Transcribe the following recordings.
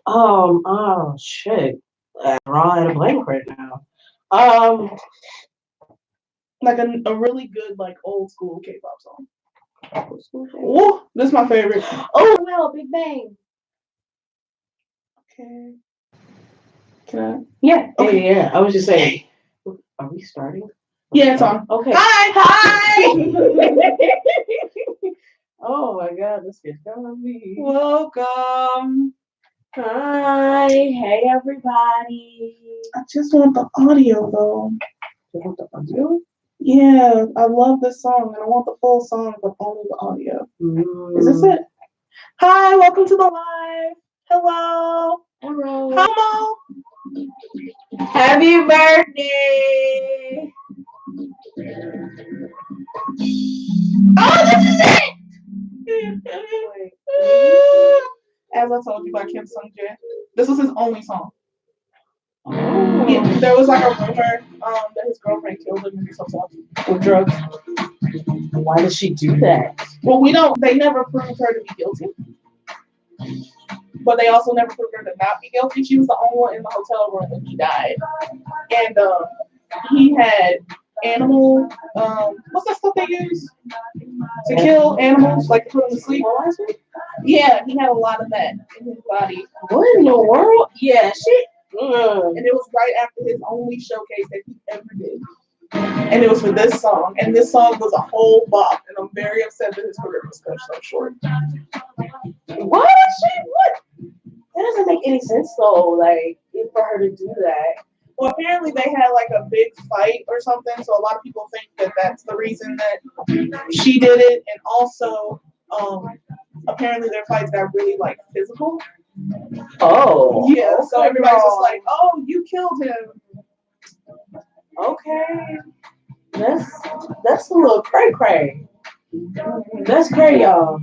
Oh shit. I'm drawing a blank right now. Um, Like a really good like old school K-pop song. Oh, this is my favorite. oh well, Big Bang. Okay. Can I? Yeah. Okay. Yeah. I was just saying. Are we starting? Yeah, it's on. Okay. Hi. Oh my god, this is gonna be. Welcome. Hi, hey everybody. I just want the audio though. You want the audio? Yeah, I love this song and I want the full song, but only the audio. Is this it? Hi, welcome to the live. Hello. Hello. Hello. Happy birthday. Oh, this is it. As I told you by Kim Sung Jae, this was his only song. Oh. Yeah, there was like a rumor that his girlfriend killed him himself with drugs. Why did she do that? Well, they never proved her to be guilty. But they also never proved her to not be guilty. She was the only one in the hotel room when he died. And he had animal, what's that stuff they use to kill animals, like to put them to sleep? Yeah, he had a lot of that in his body. What in the world? Yeah, shit. And it was right after his only showcase that he ever did. And it was for this song. And this song was a whole bop. And I'm very upset that his career was cut so short. What? What? That doesn't make any sense though. Like for her to do that. Well, apparently they had like a big fight or something. So a lot of people think that that's the reason that she did it. And also, apparently their fights got really like physical. Oh. Yeah. So everybody's just like, "Oh, you killed him." Okay. That's a little cray. That's cray, y'all.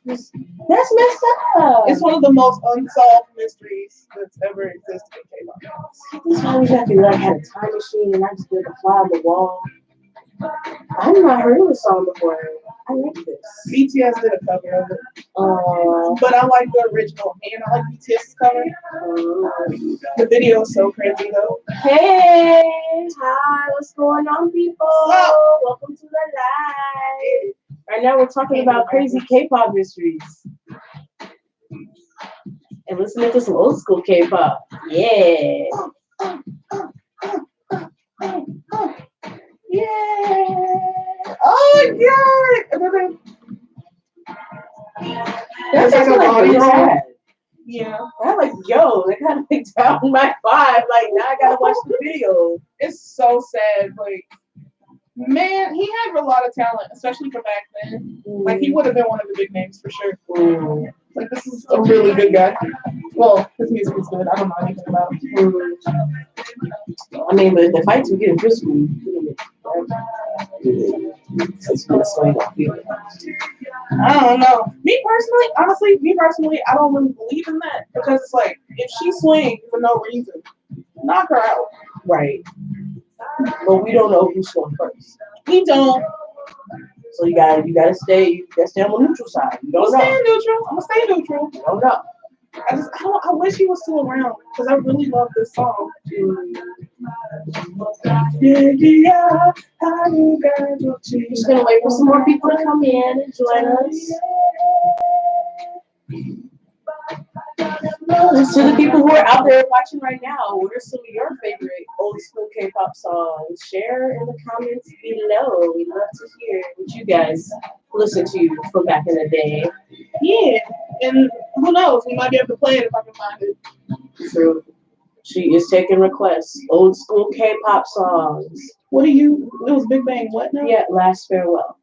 That's messed up. It's one of the most unsolved mysteries that's ever existed in K-pop. That's why we have to like have a time machine and I just be able to fly on the wall. I've not heard of the song before. I like this. BTS did a cover of it. But I like the original and I like BTS's cover. The video is so crazy though. Hey, hi, what's going on, people? Welcome to the live. Right now we're talking about crazy K-pop mysteries. And listening to some old school K-pop. Yeah. Yeah. Oh my god. That's like a body roll. Yeah. I'm like, yo, that kind of like down my vibe. Like, now I gotta watch the video. It's so sad. Like, man, he had a lot of talent, especially for back then. Like, he would have been one of the big names for sure. Like, this is a really good guy. Well, his music is good. I don't know anything about him. I mean, but the fights we get in physical. It's gonna swing off you. I don't know. Honestly, I don't really believe in that because it's like if she swings for no reason, knock her out. Right. But we don't know who's going first. We don't. So you gotta stay on the neutral side. You don't know. Stay neutral. I'm gonna stay neutral. You don't know. I wish he was still around because I really love this song. Just gonna wait for some more people to come in and join us. To the people who are out there watching right now, what are some of your favorite old school K-pop songs? Share in the comments below. We'd love to hear what you guys listen to from back in the day. Yeah, and who knows? We might be able to play it if I can find it. True. She is taking requests. Old school K-pop songs. It was Big Bang, what now? Yeah, Last Farewell.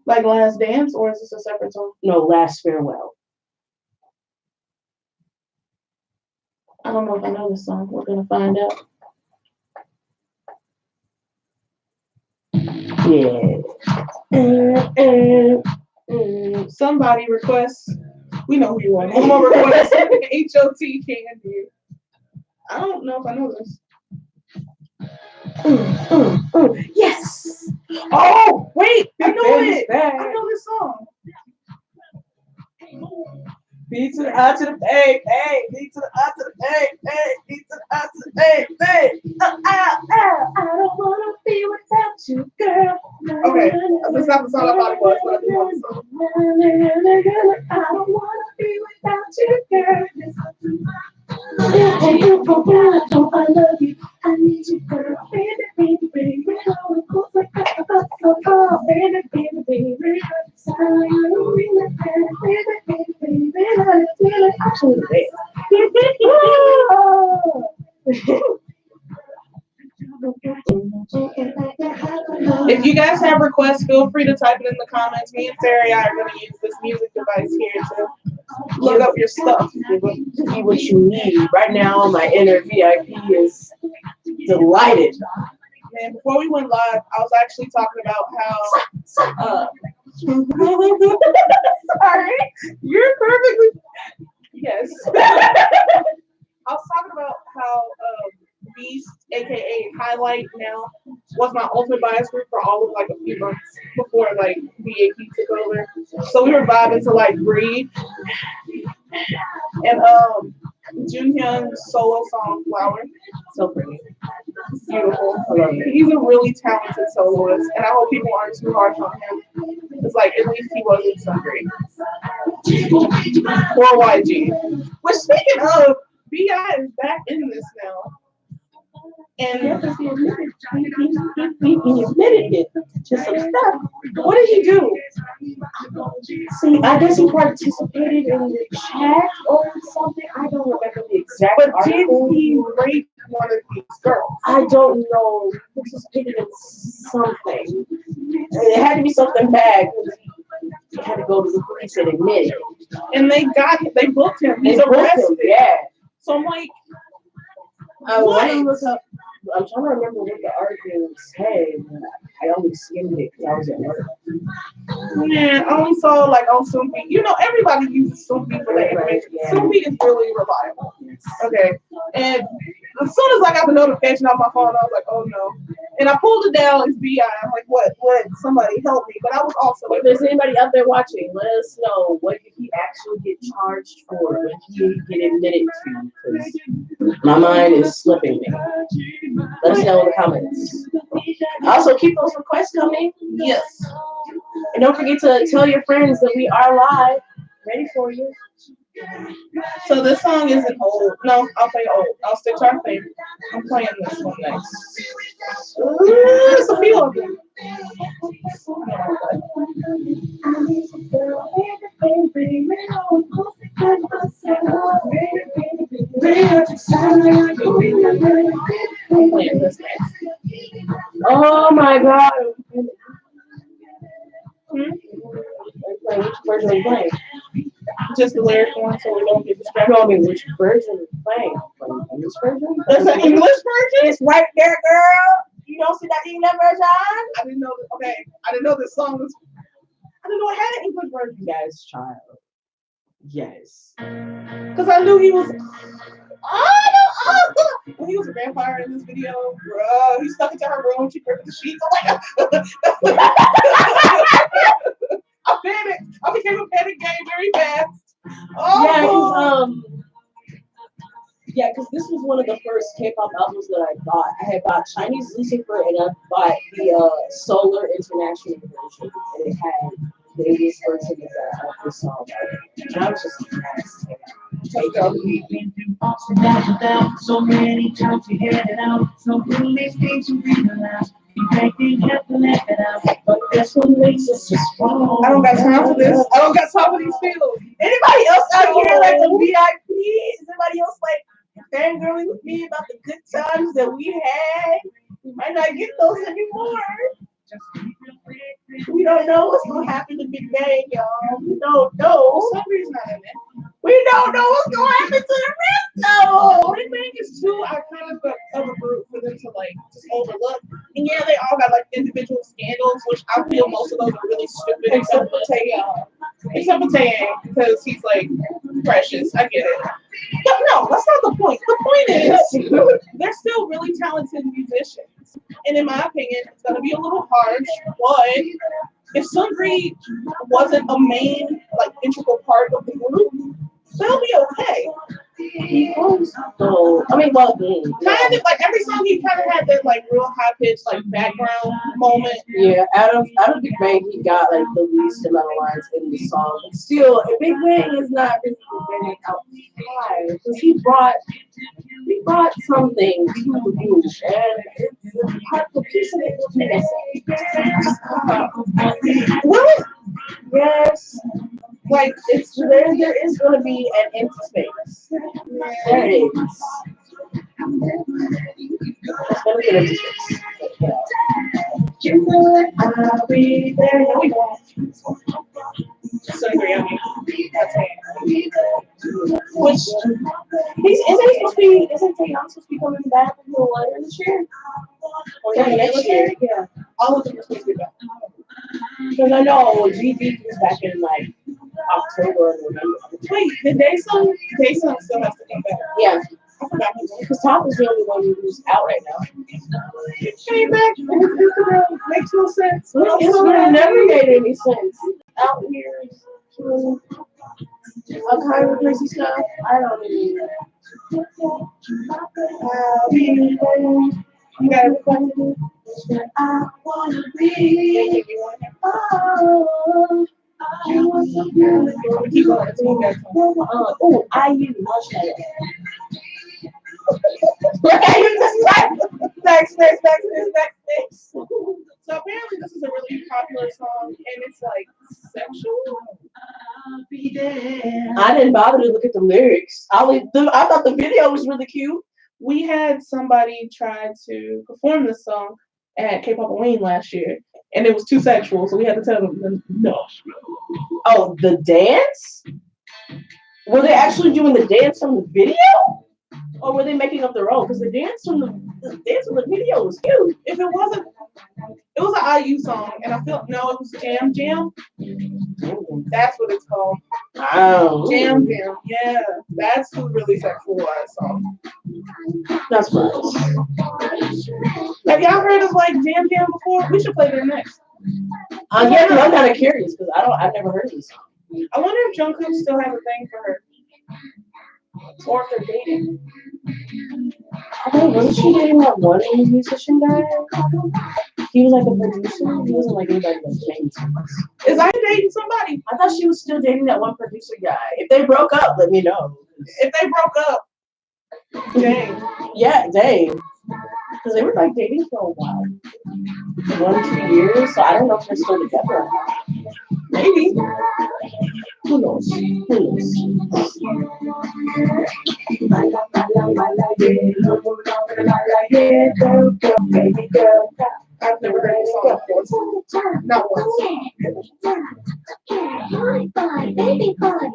Like Last Dance, or is this a separate song? No, Last Farewell. I don't know if I know this song. We're gonna find out. Yeah. Somebody requests. We know who you are. One more request. HOT Candy. I don't know if I know this. Yes. Oh wait, I know it. I know this song. B to the I to the A, A, B to the I to the A, A, B to the I to the A, A. I don't wanna be without you, girl. Okay, that's not the song I thought it was, but I do know the song. I don't wanna be without you, girl. Hey, you go down, I love you. I need you, girl. Baby, baby, baby. Oh, it goes like that. Oh, baby, baby, baby. So you really care. Baby, baby, baby. I feel it. I should If you guys have requests, feel free to type it in the comments. Me and Sarah are going to use this music device here to look up your stuff. See what you need. Right now, my inner VIP is delighted. Man, before we went live, I was actually talking about how. Sorry, you're perfectly. Yes. I was talking about how Beast, aka Highlight, now was my ultimate bias group for all of like a few months before like BAP took over. So we were vibing to like Breathe and Junhyun's solo song Flower. So pretty. Beautiful. I love it. He's a really talented soloist, and I hope people aren't too harsh on him. It's like at least he wasn't Sundry or YG. Which speaking of, BI is back in this now. And Yeah, because he admitted it to some stuff. What did he do? See, I guess he participated in the chat or something. I don't remember the exact but did article. he rape one of these girls? I don't know. He participated in something. It had to be something bad because he had to go to the police and admit it. And they booked him. He's They booked arrested. him, yeah. So I'm like, I want to what? look up. I'm trying to remember what the article said. I only skimmed it because I was at work. Man, I only saw like on Soompi. You know, everybody uses Soompi for their information. Yeah. Soompi is really reliable. Okay. And as soon as I got the notification on my phone, I was like, oh no. And I pulled it down, it's BI. I'm like, what? Somebody help me. But I was also If there's anybody out there watching, let us know what did he actually get charged for when he get admitted to, because my mind is slipping me. Let us know in the comments. Also, keep those requests coming. yes. And don't forget to tell your friends that we are live, ready for you. So this song isn't old. No, I'll play old. I'll stick to our thing. I'm playing this one next. There's a few of them. I'm playing this next. Oh my God. Which version are you playing? Just the lyric one so we don't get distracted. Tell me which version are you playing? English version? There's an English version? It's right there, girl. You don't see that English version? I didn't know. Okay, I didn't know this song was. I didn't know it had an English version. Yes, child. Yes. Because I knew he was. When he was a vampire in this video, bro, he stuck into her room. She ripped the sheets. I'm like, I panicked. I became a panic game very fast. Oh. Yeah, because this was one of the first K-pop albums that I bought. I had bought Chinese Lucifer and I bought the Solar International version, and it had the English version of the song. And I was just like, We've been through ups and downs without so many times we had it out. So many mistakes to realize. You think have to let it out. But that's what makes us so strong. I don't got time for this. I don't got time for these feels. anybody else out here like a VIP? Is anybody else like fangirling with me about the good times that we had? We might not get those anymore. We don't know what's gonna happen to Big Bang, y'all. We don't know. Somebody's not in it. We don't know what's gonna happen to the rest of them. Big Bang is too iconic of a group for them to like just overlook. And yeah, they all got like individual scandals, which I feel most of those are really stupid, except for Taeyong. Except for Taeyong, because he's like precious. I get it. But no, that's not the point. The point is they're still really talented musicians. And in my opinion, it's gonna be a little harsh, but if Sungri wasn't a main, like integral part of the group, They'll be okay. He was though. I mean, well, Kind of like every song he kind of had that like real high pitched like background moment. yeah. Out of Big Bang, he got like the least amount of lines in the song. But still, Big Bang is not really getting outside because he brought something to the group, and it's a part of the piece of it was missing. Well, Yes, like it's there. There is going to be an empty space. There it is. It's going to be an empty space. Yeah. I'll be there. No, we won't. so agree. I mean, that's it. Which isn't he supposed to be? Isn't Taeyong supposed to be coming back a little later this year? Or Yeah, next year? Yeah. All of them are supposed to be back. Because I know GD was back in like October or November. Wait, the Daesung still has to come back. Yeah. I forgot his name. Because Top is the only one who's out right now. He came back and his Instagram makes no sense. Well, Instagram never made any sense. Out here doing all kind of crazy stuff. I don't even know. You got everybody. I wanna be. Oh, you are so beautiful. We keep going until we get to Oh, IU Marshmallow. Look at you just next. So apparently this is a really popular song and it's like sexual. I didn't bother to look at the lyrics. I thought the video was really cute. We had somebody try to perform this song at KPOW last year, and it was too sexual, so we had to tell them no. Oh, the dance? Were they actually doing the dance from the video? Or were they making up their own? Because the dance from the video was cute. If it wasn't, it was an IU song, and I feel no, it was Jam Jam. That's what it's called. Wow. Jam Jam. Yeah, that's a really sexualized song. That's nice. Have y'all heard of like Jam Jam before? We should play that next. Yeah, I'm kind of curious because I've never heard of this song. I wonder if Jungkook still has a thing for her, or if they're dating. Wasn't she dating that one musician guy? He was like a producer. He wasn't like anybody that's famous. Is I dating somebody? I thought she was still dating that one producer guy. If they broke up, let me know. If they broke up, dang. Yeah, dang. Because they were like dating for a while. 1-2 years. So I don't know if they're still together. Maybe. Who knows? Who knows? I've never heard this song before. Not once. Baby boy.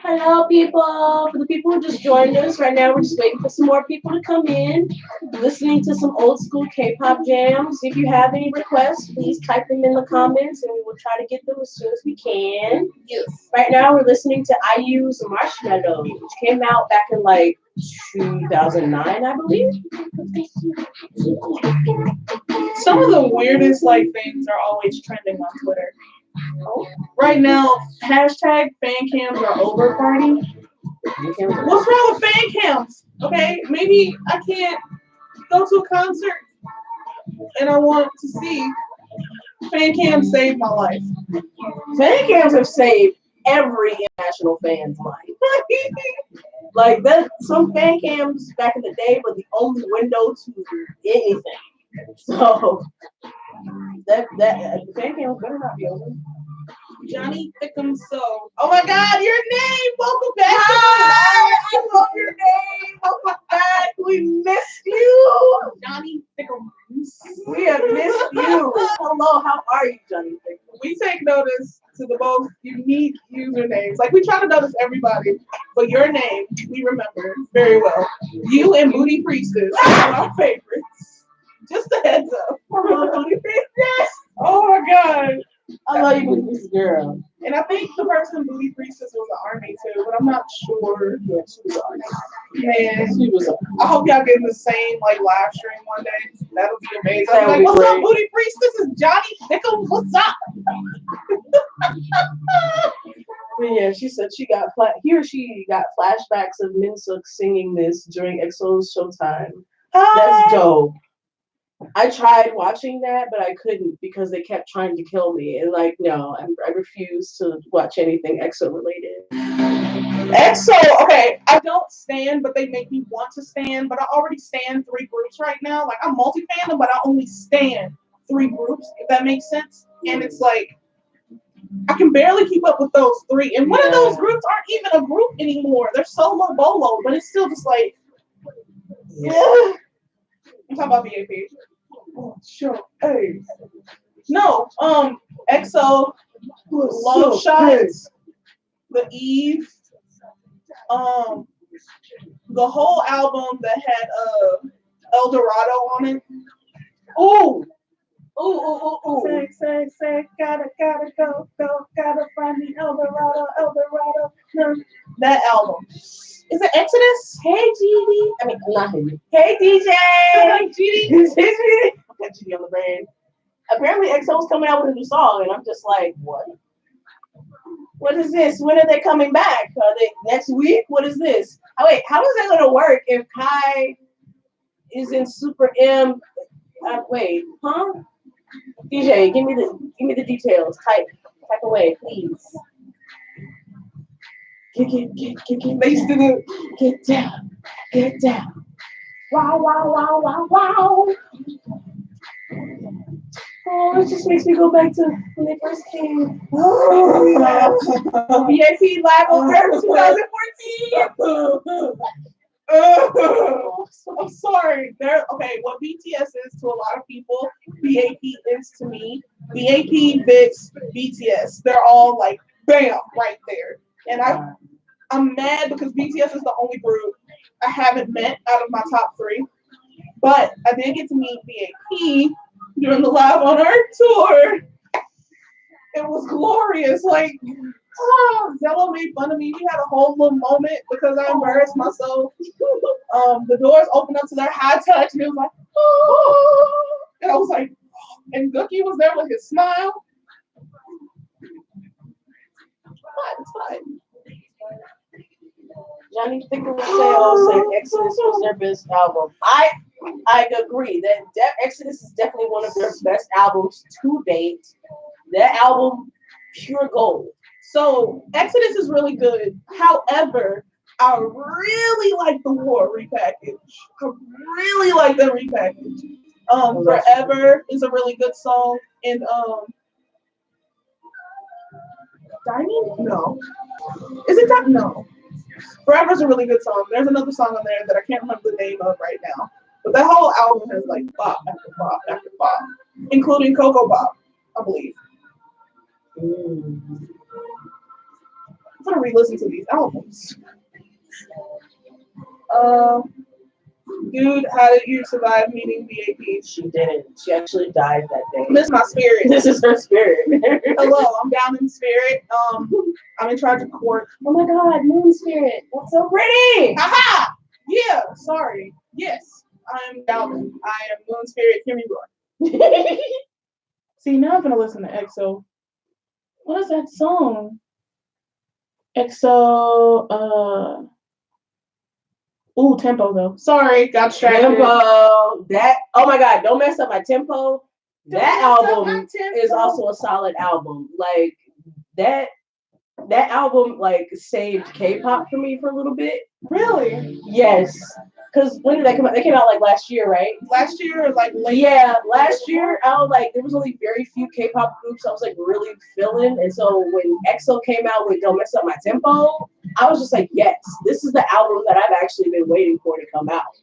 Hello, people. For the people who just joined us right now, we're just waiting for some more people to come in. Listening to some old school K-pop jams. If you have any requests, please type them in the comments, and we will try to get them as soon as we can. Yes. Right now, we're listening to IU's Marshmallow, which came out back in like 2009, I believe. Some of the weirdest like things are always trending on Twitter. Right now, hashtag fan cams are over party. What's wrong with fan cams? Okay, maybe I can't go to a concert and I want to see. Fan cams saved my life. Fan cams have saved every international fan's life. Like that, some fan cams back in the day were the only window to anything. So that the fan cams better not be open. Johnny Thickum So. Oh my God, your name! Welcome back! Hi, I love your name. Welcome back. We missed you. Johnny Thickum. We have missed you. Hello, how are you, Johnny Thickum? We take notice to the most unique usernames. Like we try to notice everybody, but your name we remember very well. You and Booty Priestess are our favorites. Just a heads up. Booty Priestess. Oh my God. I love you, this girl. And I think the person Booty Priestess was an army too, but I'm not sure. Yeah, she was an army. Man, She was I hope y'all getting the same like live stream one day. That'll be amazing. That I'll would be be like, what's up, great. Booty Priest? This is Johnny Nichols. What's up? Yeah, she said she got she got flashbacks of Minsook singing this during EXO's Showtime. That's dope. I tried watching that, but I couldn't because they kept trying to kill me. And like, no, I refuse to watch anything EXO related. EXO, okay, I don't stand, but they make me want to stand. But I already stand 3 groups right now. Like I'm multi-fandom, but I only stand 3 groups, if that makes sense. And it's like I can barely keep up with those 3. And one of those groups aren't even a group anymore. They're solo bolo, but it's still just like, yeah. I'm talking about BAP. Oh, sure. Hey. No, EXO, Love Shots, The Eve, the whole album that had El Dorado on it. Ooh. Ooh. Say, gotta go, gotta find the El Dorado. That album. Is it Exodus? Hey, GD. I mean, not him. Hey, DJ. GD. I got GD on the brain. Apparently, EXO's coming out with a new song, and I'm just like, what? What is this? When are they coming back? Are they next week? What is this? Oh wait, how is that gonna work if Kai is in Super M? Wait, huh? DJ, give me the details. Type away, please. Get They used to do. Get down. Wow. Oh, it just makes me go back to when they first came. BAP Live on Earth 2014. I'm sorry. Okay, what BTS is to a lot of people, BAP is to me. BAP, Vix, BTS. They're all like bam right there. And I'm mad because BTS is the only group I haven't met out of my top 3. But I did get to meet BAP during the Live on Earth tour. It was glorious. Like, Zello made fun of me. We had a whole little moment because I embarrassed myself. The doors opened up to their high touch, and it was like, oh. And I was like, and Gookie was there with his smile. It's fine. Johnny Thicker would say also Exodus was their best album. I agree that Exodus is definitely one of their best albums to date. That album, pure gold. So Exodus is really good. However, I really like the War repackage. I really like the repackage. Forever is a really good song. And Diamond? No. Is it that? No. Forever's a really good song. There's another song on there that I can't remember the name of right now. But that whole album has like bop after bop after bop, including Coco Bop, I believe. I'm gonna re-listen to these albums. Dude, how did you survive meeting BAP? She didn't. She actually died that day. Miss my spirit. This is her spirit. Hello, I'm down in spirit. I'm in charge of KorK. Oh my God, Moon Spirit. That's so pretty. Haha! Yeah, sorry. Yes, I'm down. I am Moon Spirit. Hear me roar. See, now I'm gonna listen to EXO. What is that song? EXO. Ooh, Tempo though. Sorry, got distracted. Tempo. That. Oh my God! Don't mess up my Tempo. That album is also a solid album. Like that album like saved K-pop for me for a little bit. Really? Yes. Because when did they come out? They came out like last year, right? Last year, like late. Yeah, last year I was like, there was only very few K-pop groups I was like really feeling, and so when EXO came out with "Don't Mess Up My Tempo," I was just like, yes, this is the album that I've actually been waiting for to come out.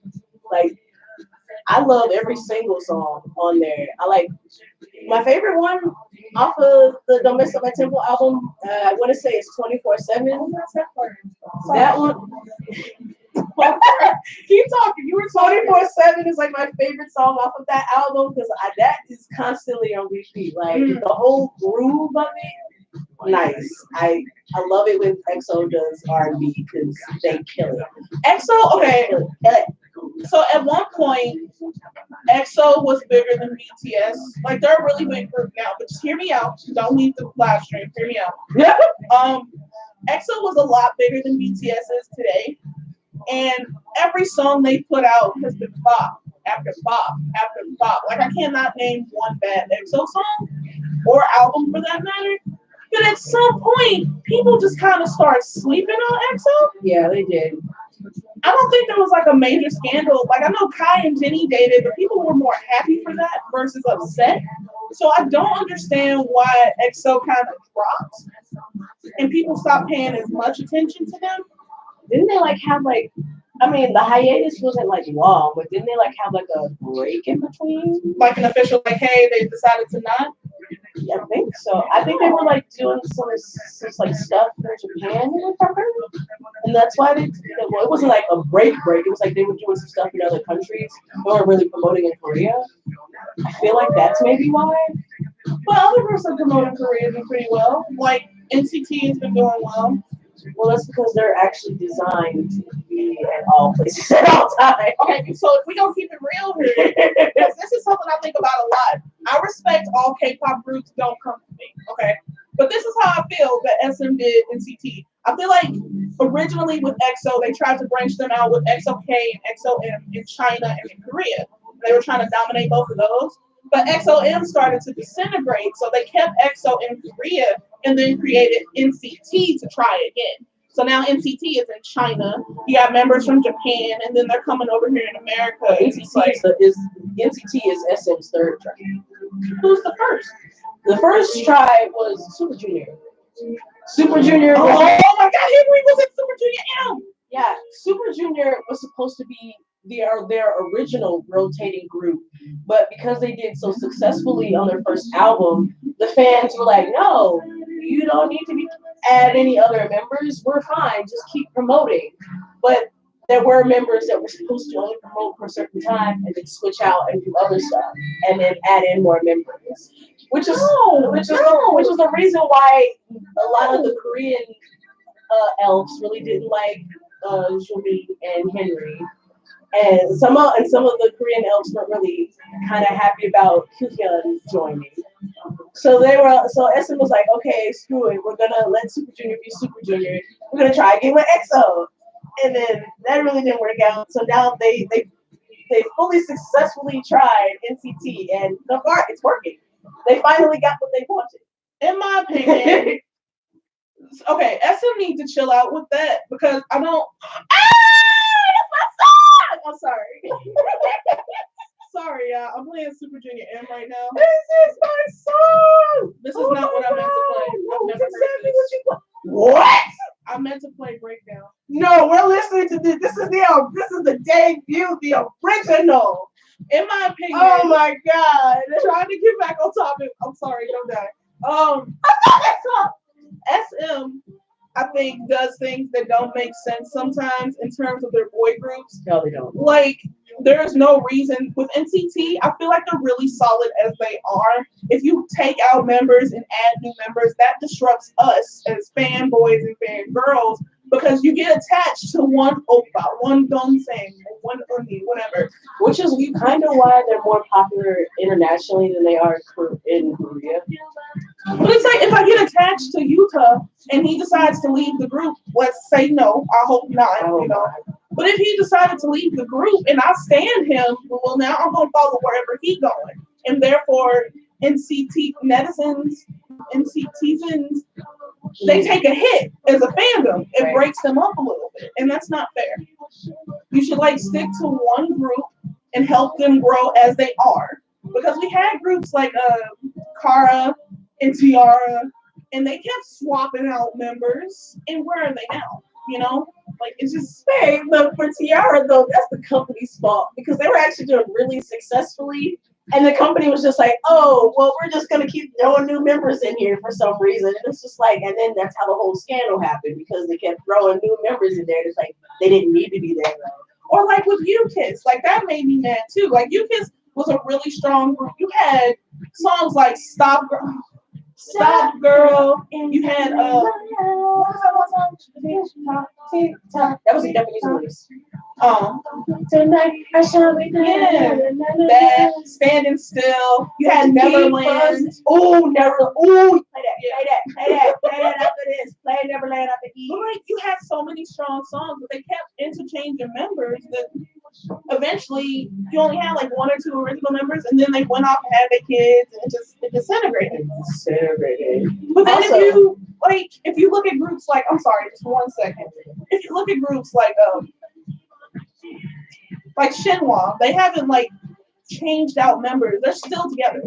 Like, I love every single song on there. I like my favorite one off of the "Don't Mess Up My Tempo" album. I want to say it's 24/7. That one. Keep talking. You were 24/7 is like my favorite song off of that album because that is constantly on repeat. Like the whole groove of it nice. I love it when EXO does R&B because they kill it. EXO, okay. Kill it. So at one point, EXO was bigger than BTS. Like they're a really big group now, but just hear me out. Don't leave the live stream. Hear me out. Yeah. EXO was a lot bigger than BTS is today, and every song they put out has been bop after bop after bop. Like I cannot name one bad EXO song or album for that matter. But at some point, people just kind of start sleeping on EXO. Yeah, they did. I don't think there was like a major scandal. Like I know Kai and Jenny dated, but people were more happy for that versus upset. So I don't understand why EXO kind of dropped and people stopped paying as much attention to them. Didn't they like have like? I mean, the hiatus wasn't like long, but didn't they like have like a break in between? Like an official, like, hey, they decided to not. Yeah, I think so. I think they were like doing some like stuff in Japan or something, and that's why well, it wasn't like a break. It was like they were doing some stuff in other countries. They weren't really promoting in Korea. I feel like that's maybe why. Well, other groups have promoted Korea do pretty well. Like NCT has been doing well. Well, that's because they're actually designed to be at all places at all times. Okay, so if we don't keep it real here, because this is something I think about a lot. I respect all K-pop groups. Don't come to me, okay? But this is how I feel that SM did NCT. I feel like originally with EXO, they tried to branch them out with EXO-K and EXO-M in China and in Korea. They were trying to dominate both of those. But EXO-M started to disintegrate, so they kept EXO in Korea and then created NCT to try again. So now NCT is in China. You got members from Japan, and then they're coming over here in America. NCT is SM's third tribe. Who's the first? The first tribe was Super Junior. Super Junior. Oh my God, Henry was in Super Junior M. Yeah, Super Junior was supposed to be their original rotating group, but because they did so successfully on their first album, the fans were like, "No, you don't need to add any other members. We're fine. Just keep promoting." But there were members that were supposed to only promote for a certain time and then switch out and do other stuff, and then add in more members, which is the reason why a lot of the Korean elves really didn't like Jumi and Henry. And some of the Korean elves were really kind of happy about Kyuhyun joining. So SM was like, okay, screw it, we're gonna let Super Junior be Super Junior. We're gonna try again with EXO, and then that really didn't work out. So now they fully successfully tried NCT, and so far it's working. They finally got what they wanted. In my opinion, okay, SM needs to chill out with that because I don't. I'm sorry. Sorry, y'all. I'm playing Super Junior M right now. This is my song. This is not what I meant to play. I've never heard this. What? I meant to play Breakdown. No, we're listening to this. This is the debut, the original. In my opinion. Oh my God. Trying to get back on topic. I'm sorry, don't die. SM, I think, does things that don't make sense sometimes in terms of their boy groups. No, they don't. Like, there's no reason with NCT. I feel like they're really solid as they are. If you take out members and add new members, that disrupts us as fanboys and fangirls because you get attached to one oppa, one dongsaeng, one uni, whatever. Which is kind of why they're more popular internationally than they are in Korea. But it's like if I get attached to Yuta and he decides to leave the group, let's say no, I hope not, But if he decided to leave the group and I stand him, well, now I'm going to follow wherever he's going. And therefore, NCT netizens, they take a hit as a fandom. It breaks them up a little bit. And that's not fair. You should stick to one group and help them grow as they are. Because we had groups like Kara and Tiara, and they kept swapping out members. And where are they now? It's just fair. But for Tiara, though, that's the company's fault because they were actually doing really successfully. And the company was just like, oh, well, we're just going to keep throwing new members in here for some reason. And it's just and then that's how the whole scandal happened because they kept throwing new members in there. It's like they didn't need to be there, though. Or with U-Kiss, that made me mad too. U-Kiss was a really strong group. You had songs like Stop Girl. You had what was that one song? That was a Japanese voice. Tonight I shall be that Standing Still. You had Neverland. Oh, Neverland. Oh, play that after this. Play Neverland after this. But like, you had so many strong songs, but they kept interchanging members that eventually you only had like one or two original members, and then they went off and had their kids, and it disintegrated. But then if you look at groups like, I'm sorry, just 1 second. If you look at groups like Shinhwa, they haven't like changed out members. They're still together.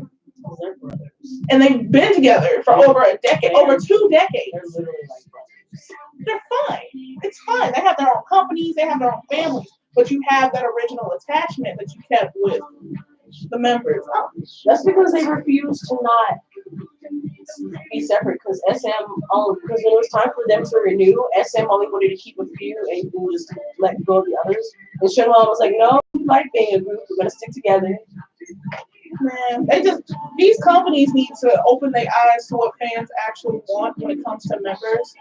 They're brothers. And they've been together for over a decade, over 2 decades. They're literally like brothers. They're fine. It's fine. They have their own companies, they have their own families, but you have that original attachment that you kept with the members. That's because they refused to not be separate, because because when it was time for them to renew, SM only wanted to keep a few and just let go of the others. And Shinhwa was like, no, we like being a group, we're gonna stick together. Man, these companies need to open their eyes to what fans actually want when it comes to members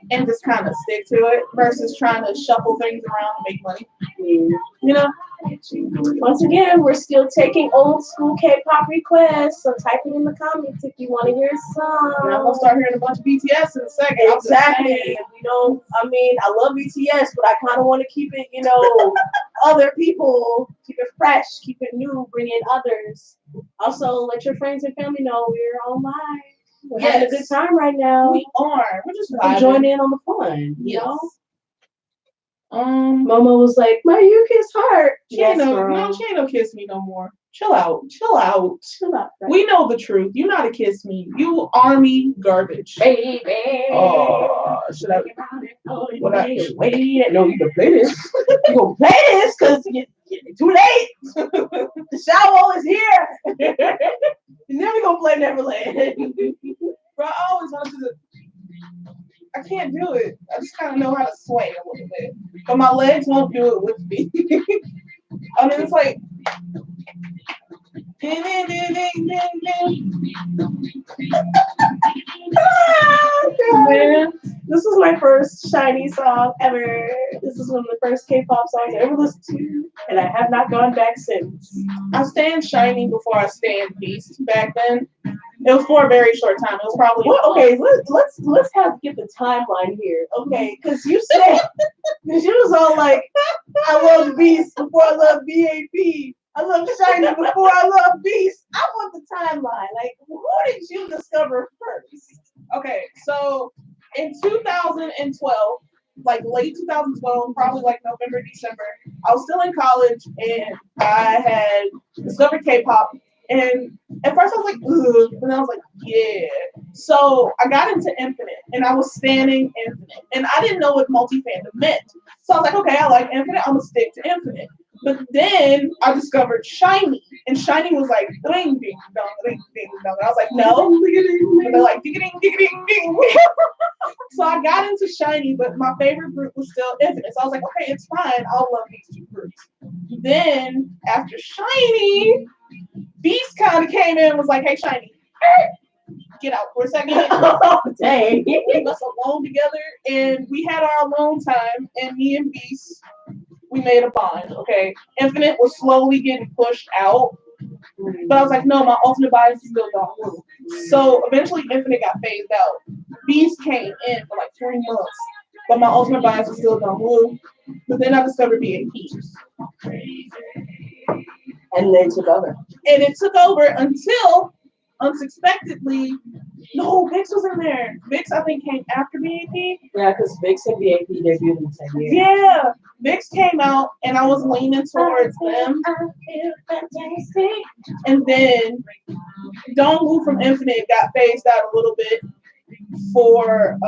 and just kind of stick to it versus trying to shuffle things around and make money. You know? Once again, we're still taking old school K-pop requests, so type it in the comments if you want to hear a song. And I'm gonna start hearing a bunch of BTS in a second. Exactly. I love BTS, but I kind of want to keep it, other people, keep it fresh, keep it new, bring in others. Also, let your friends and family know we're online. We're having a good time right now. We are. We're just join in on the fun, you know? Momo was like, my you kiss heart. She ain't no kiss me no more. Chill out. Right? We know the truth. You not a kiss me. You army garbage. Baby. Oh, should I? Wait. No, you can play this. You gonna play this because it's too late. The shower is here. You're never gonna play Neverland. Bro, I always wanted to. I can't do it. I just kind of know how to sway a little bit, but my legs won't do it with me. I mean, it's like. Man, this was my first Shiny song ever. This is one of the first K-pop songs I ever listened to, and I have not gone back since. I stand Shiny before I stand Beast. Back then, it was for a very short time. It was probably let's get the timeline here, okay? Because you was all like, I love Beast before I love BAP. I love Shiny before I love Beast. I want the timeline. Like, who did you discover first? Okay, so in 2012, like late 2012, probably like November, December, I was still in college and I had discovered K-pop. And at first I was like, ugh, and I was like, yeah. So I got into Infinite and I was standing Infinite. And I didn't know what multi-fandom meant. So I was like, okay, I like Infinite, I'm gonna stick to Infinite. But then I discovered Shiny, and Shiny was like, ding, ding, dong, ding, ding, dong. And I was like, no. And they're like, ding, ding, ding, ding, ding. So I got into Shiny, but my favorite group was still Infinite. So I was like, okay, it's fine. I'll love these two groups. Then after Shiny, Beast kind of came in and was like, hey, Shiny, get out for a second. Dang. Leave us alone together. And we had our alone time, and me and Beast, we made a bond, okay? Infinite was slowly getting pushed out, but I was like, no, my ultimate bias is still Dongwoo. So eventually Infinite got phased out. Beast came in for like 3 months, but my ultimate bias was still Dongwoo. But then I discovered BAP. And then took over. And it took over until, unsuspectedly, no, Vix was in there. Vix, I think, came after BAP. Yeah, because Vix and BAP debuted in the same year. Yeah, Vix came out, and I was leaning towards them. And then Dongwoo from Infinite got phased out a little bit for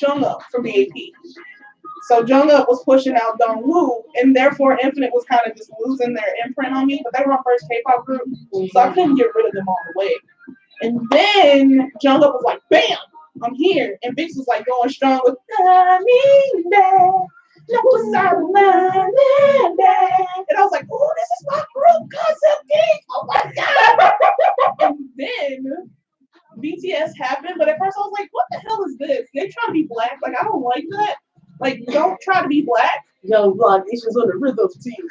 Jungkook from BAP. So Jungkook was pushing out Dongwoo, and therefore Infinite was kind of just losing their imprint on me. But they were my first K-pop group, so I couldn't get rid of them all the way. And then Jungkook was like, "Bam, I'm here," and Vix was like going strong with and I was like, "Oh, this is my group concept game! Oh my god!" And then BTS happened, but at first I was like, what the hell is this? They trying to be black. Like, I don't like that. Like, don't try to be black. Young blonde Asians on the rhythm team.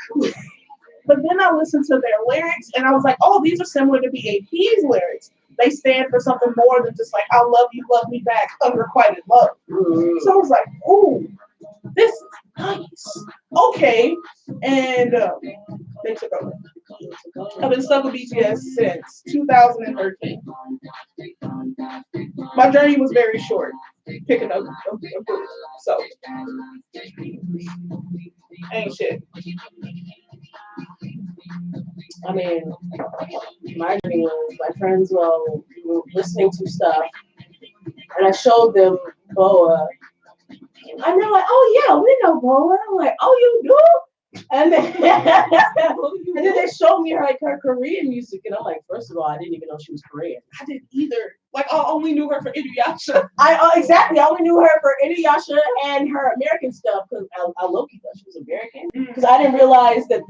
But then I listened to their lyrics and I was like, oh, these are similar to BAP's lyrics. They stand for something more than just like, I love you, love me back, unrequited love. So I was like, ooh, this is nice. Okay. And they took over. I've been stuck with BTS since 2013. My journey was very short, picking up a group. So, ain't shit. I mean, my journey was my friends were listening to stuff, and I showed them Boa, and they're like, "Oh yeah, we know Boa." I'm like, "Oh, you do?" And then, and then they showed me her Korean music, and I'm like, first of all, I didn't even know she was Korean. I didn't either. Like, I only knew her for Inuyasha. Exactly. I only knew her for Inuyasha and her American stuff because I low-key thought she was American. Because I didn't realize that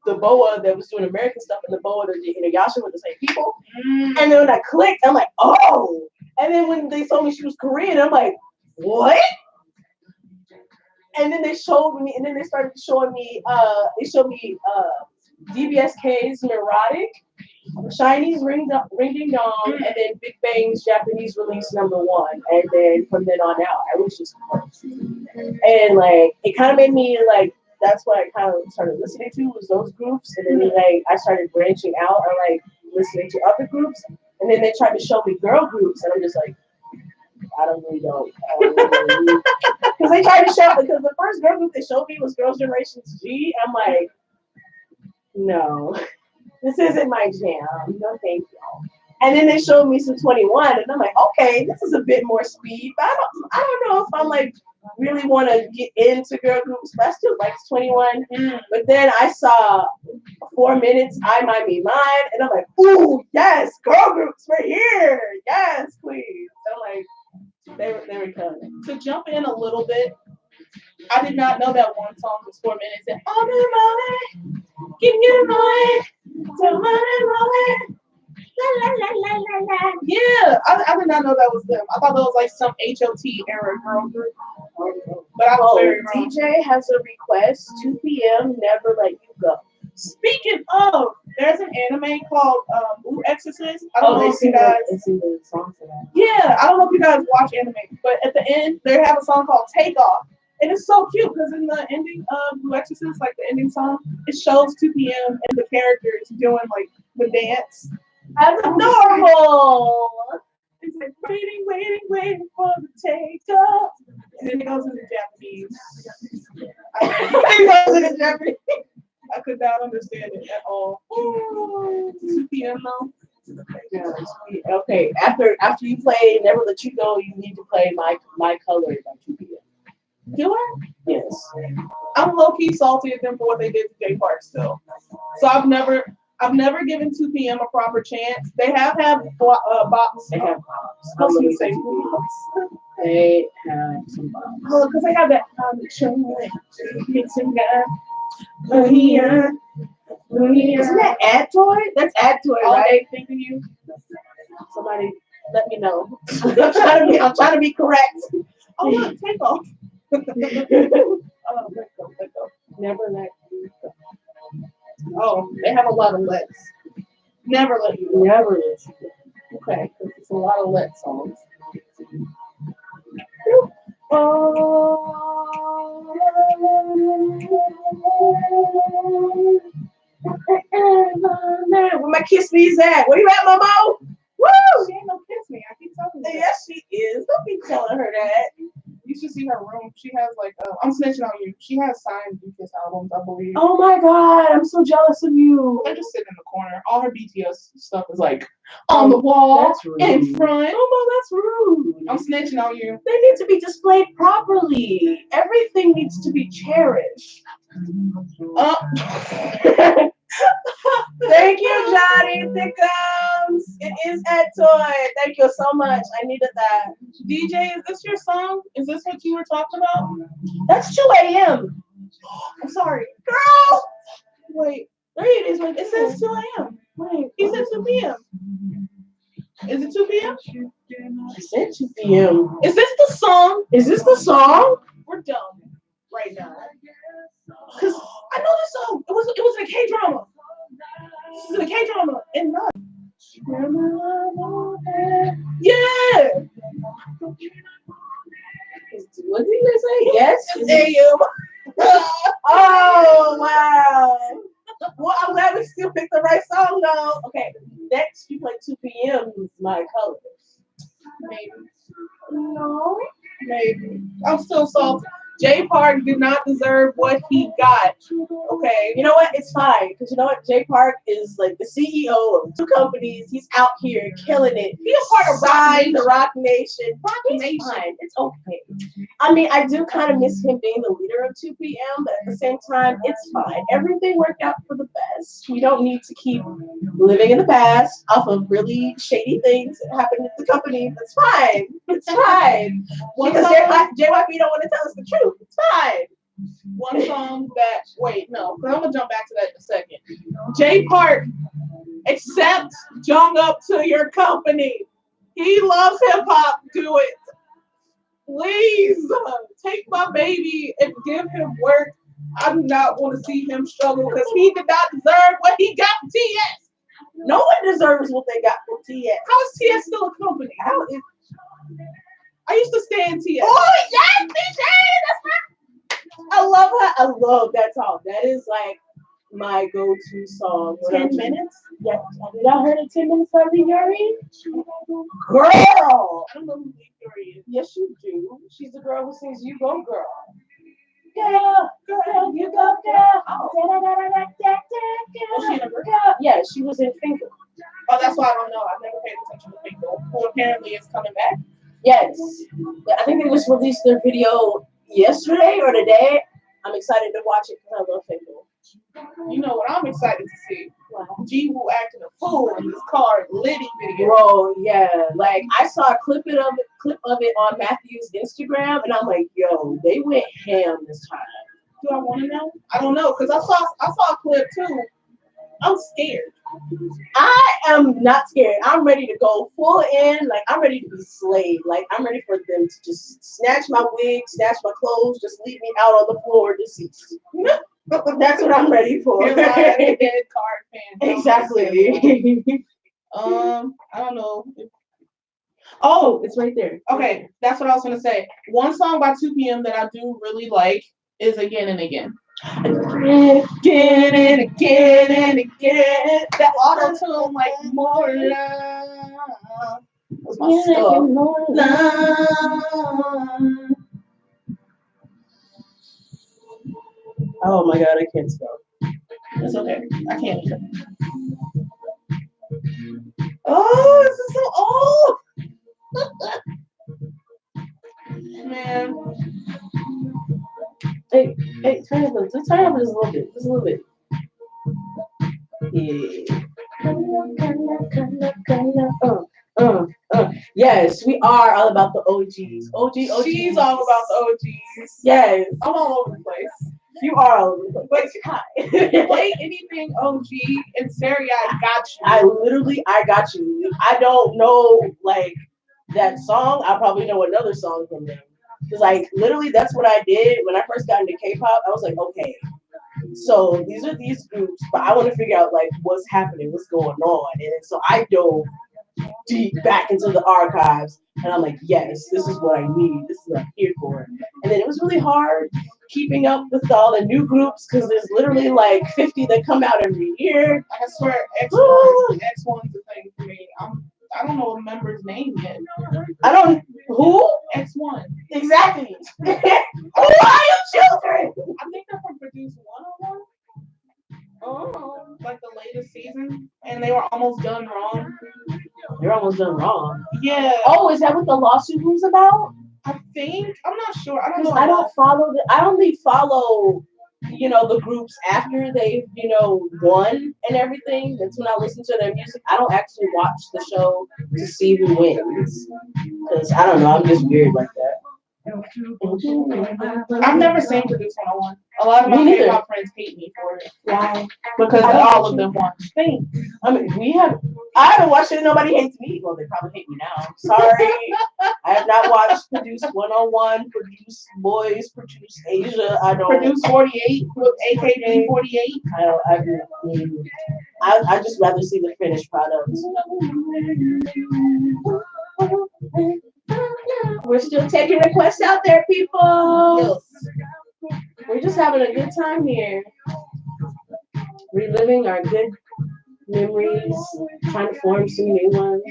the Boa that was doing American stuff and the Boa that did Inuyasha were the same people. And then when I clicked, I'm like, oh. And then when they told me she was Korean, I'm like, what? And then they showed me, and then they started showing me, DBSK's Neurotic, Shiny's Ring Ding Dong, and then Big Bang's Japanese release #1. And then from then on out, I was just hooked. And like, it kind of made me like, that's what I kind of started listening to was those groups. And then like, I started branching out and like listening to other groups. And then they tried to show me girl groups, and I'm just like, I don't really know. Because they tried to show, because the first girl group they showed me was Girls' Generation G. I'm like, no, this isn't my jam. No, thank you. And then they showed me some 21, and I'm like, okay, this is a bit more speed. But I don't know if I'm like really want to get into girl groups. But I still like 21. But then I saw 4 Minutes, I Might Be Mine, and I'm like, ooh, yes, girl groups, we're here. Yes, please. I'm like, they were coming. To jump in a little bit, I did not know that one song was 4 minutes. And I'm in my way, keep getting my way, so running. La, la, la, la, la, la. Yeah, I did not know that was them. I thought that was like some HOT era girl group. But I was very wrong. DJ has a request, 2 p.m. Never Let You Go. Speaking of, there's an anime called Blue Exorcist. I don't know if you guys. It's in the song for that. Yeah, I don't know if you guys watch anime, but at the end they have a song called Take Off. And it's so cute because in the ending of Blue Exorcist, like the ending song, it shows 2 p.m. and the characters doing like the dance. That's adorable. It's like waiting for the takeoff. And then it goes into Japanese. It goes into Japanese. I could not understand it at all. 2 p.m. though. Yeah, okay. After you play Never Let You Go, you need to play My Color by 2 p.m. Do I? Yes. I'm low key salty at them for what they did to J Park still. So I've never given 2 p.m. a proper chance. They have had bops. They have bops. I was gonna say bops. They have some bops. Oh, because they have that mixing guy. Isn't that Adtoy? That's Adtoy, All right? Day Thinking You. Somebody let me know. I'm trying to be correct. Oh look, Take Off. Let go. Never Let You Go. Oh, they have a lot of lets. Never Let You Go. Never Let You Go. Okay, because it's a lot of let songs. Where my kiss me's at? Where you at, Momo? Woo! She ain't no kiss me. I keep telling you. Yes, she is. Don't be telling her that. You should see her room. She has like, I'm snitching on you. She has signed BTS albums, I believe. Oh my god, I'm so jealous of you. They're just sitting in the corner. All her BTS stuff is like on the wall, that's rude. in front. Oh, that's rude. I'm snitching on you. They need to be displayed properly. Everything needs to be cherished. Thank you, Johnny Thickums. It is Adtoy. Thank you so much. I needed that. DJ, is this your song? Is this what you were talking about? That's 2 a.m. I'm sorry. Girl! Wait, There it is. Right it says 2 a.m. Wait, He said 2 p.m. Is it 2 p.m.? p.m.? I said 2 p.m. Is this the song? Is this the song? We're dumb right now. Cause I know this song. It was in a K drama. This is in a K drama and not. Yeah. What did you say? Yes. It's AM. Oh wow. Well, I'm glad we still picked the right song though. Okay, next you play 2 p.m. is My Colors. Maybe. No. Maybe. I'm still salty. Jay Park did not deserve what he got. Okay. You know what? It's fine because you know what? Jay Park is like the CEO of 2 companies. He's out here killing it. He's a part of the Rock Nation. He's He's fine. It's okay. I mean, I do kind of miss him being the leader of 2 p.m., but at the same time, it's fine. Everything worked out for the best. We don't need to keep living in the past off of really shady things that happened at the company. That's fine. It's fine. Because JYP don't want to tell us the truth. It's fine. One song that no, because I'm gonna jump back to that in a second. Jay Park, accept Jung Up to your company. He loves hip hop. Do it. Please take my baby and give him work. I do not want to see him struggle because he did not deserve what he got from TS. No one deserves what they got from TS. How is TS still a company? How is I used to stay in TS. Oh yes, DJ, that's right. I love that song. That is like my go-to song. 10 minutes? Yeah. Have you not heard of 10 minutes by Lee Yuri? Girl. I don't know who Lee Yuri is. Yes, you do. She's the girl who sings "You Go Girl." Girl, you go girl. Was she in a group? Yeah, she was in Finger. Oh, that's why I don't know. I've never paid attention to Finger, who apparently is coming back. Yes. I think they just released their video yesterday or today. I'm excited to watch it because I love Finger. You know what I'm excited to see? Wow. G-Woo acting a fool in his car Liddy video. Bro, yeah. Like I saw a clip of it on Matthew's Instagram, and I'm like, yo, they went ham this time. Do I want to know? I don't know because I saw a clip too. I'm scared. I am not scared. I'm ready to go full in. Like I'm ready to be slayed. Like I'm ready for them to just snatch my wig, snatch my clothes, just leave me out on the floor deceased. That's what I'm ready for. You're like a dead card fan. Exactly. I don't know. Oh, it's right there. Okay, that's what I was gonna say. One song by 2 p.m. that I do really like is Again and Again. Again and again and again. That auto tune, like more love. That's my stuff. Love. Oh my god, I can't spell. It's okay. I can't either. Oh, this is so old. Man. Hey, turn it up just a little bit. Yeah. Yes, we are all about the OGs. OGs. She's all about the OGs. Yes, I'm all over the place. you are all over the place. Play anything OG and Sari, I got you. I got you. I don't know like that song. I probably know another song from them. Cause like literally that's what I did when I first got into K-pop. I was like, okay, so these are these groups, but I want to figure out like what's happening, what's going on. And so I dove deep back into the archives and I'm like, yes, this is what I need. This is what I'm here for. And then it was really hard keeping up with all the new groups because there's literally like 50 that come out every year. I swear X1's the thing for me. I don't know a member's name yet. I don't who? X1. Exactly. Who are you children? I think they're from Produce 101. Oh, like the latest season, and they were almost done wrong. You're almost done wrong. Yeah. Oh, is that what the lawsuit was about? I think I'm not sure. I don't know. I don't follow. I only follow, the groups after they've, won and everything. That's when I listen to their music. I don't actually watch the show to see who wins because I don't know. I'm just weird like that. I've never seen Produce 101. A lot of my Me neither. K-pop friends hate me for it. Why? Because I all hate of them watch. Thing. I mean, I haven't watched it. Nobody hates me. Well, they probably hate me now. Sorry. I have not watched Produce 101, Produce Boys, Produce Asia. I don't. Produce 48 with AKB 48. I just rather see the finished product. We're still taking requests out there, people. Yes. We're just having a good time here. Reliving our good memories, trying to form some new ones.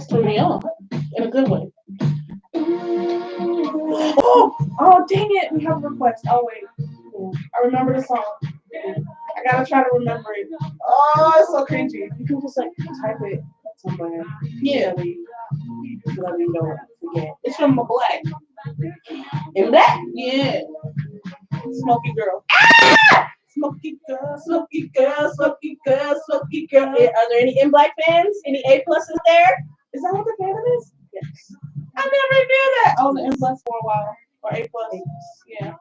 Turn me on in a good way. Oh, dang it. We have a request. Oh, wait. I remember the song. I gotta try to remember it. Oh, it's so cringy. You can just like type it somewhere. Yeah. So that we don't forget. It's from the Black. In Black? Yeah. Smoky Girl. Smoky Girl, Smoky Girl, Smoky Girl, Smoky Girl. Yeah, are there any In Black fans? Any A pluses there? Is that what the fandom is? Yes. I never knew that. I was an M plus for a while. Or A plus. Yeah.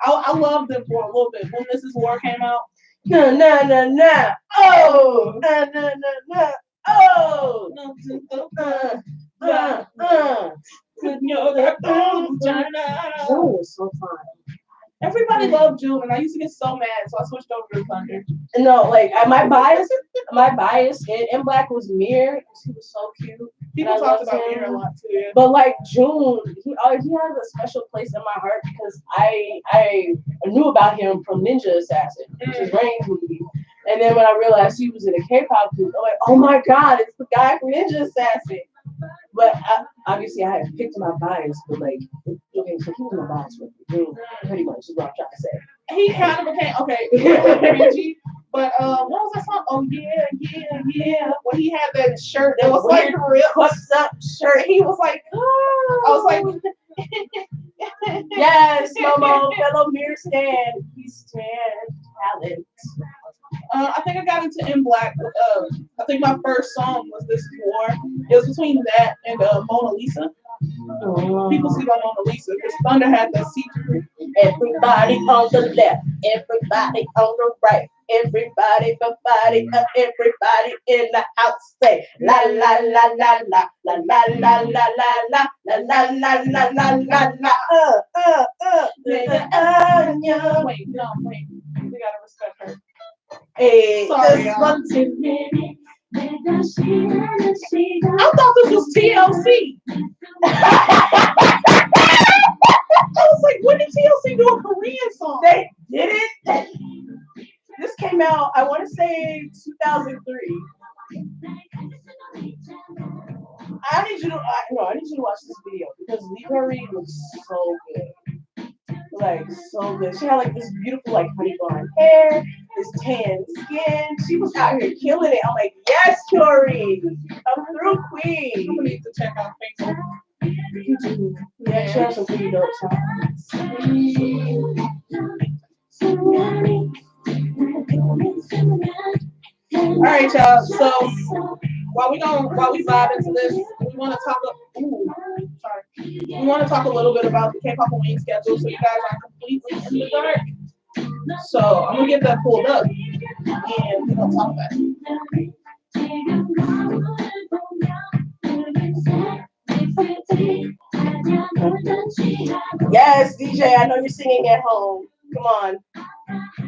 I loved them for a little bit. When This Is War came out. No, no, no, no. Oh! No, no, no, no. Oh! June was so fun. Everybody loved June, and I used to get so mad, so I switched over to Thunder. No, like my bias in Black was Mir. He was so cute. People talked about Mir a lot too. Yeah. But like June, he has a special place in my heart because I knew about him from Ninja Assassin, which is Rain's movie. And then when I realized he was in a K-pop group, I'm like, oh my god, it's the guy from Ninja Assassin. But obviously I had picked my bias, but like, okay, so he was my bias with June, pretty much is what I'm trying to say. He kind of became cringy, but what was that song? Oh yeah, yeah, yeah. When he had that shirt that was like ripped up shirt, he was like, oh. I was like, yes, Momo, fellow Mir stan, he stand talent. I think I got into In Black. I think my first song was This Is War. It was between that and Mona Lisa. People sleep on Mona Lisa because Thunder had that see-through. Everybody on the left, everybody on the right, everybody in the house say la la la la la la la la la la la la la la la la la. Wait. We gotta respect her. Hey, sorry, y'all. I thought this was TLC. I was like, when did TLC do a Korean song? They didn't. This came out, I want to say 2003. I need you to watch this video because Lee Marie was so good. Like so good. She had like this beautiful like honey blonde hair, this tan skin. She was out here killing it. I'm like, yes, Tori, come through, queen. I'm gonna need to check out Facebook. Yeah, she has some pretty dope songs. All right, y'all. So while we vibe into this, we want to talk. We want to talk a little bit about the K-pop Wing schedule, so you guys are completely in the dark. So I'm gonna get that pulled up, and we're gonna talk about it. Yes, DJ, I know you're singing at home. Come on,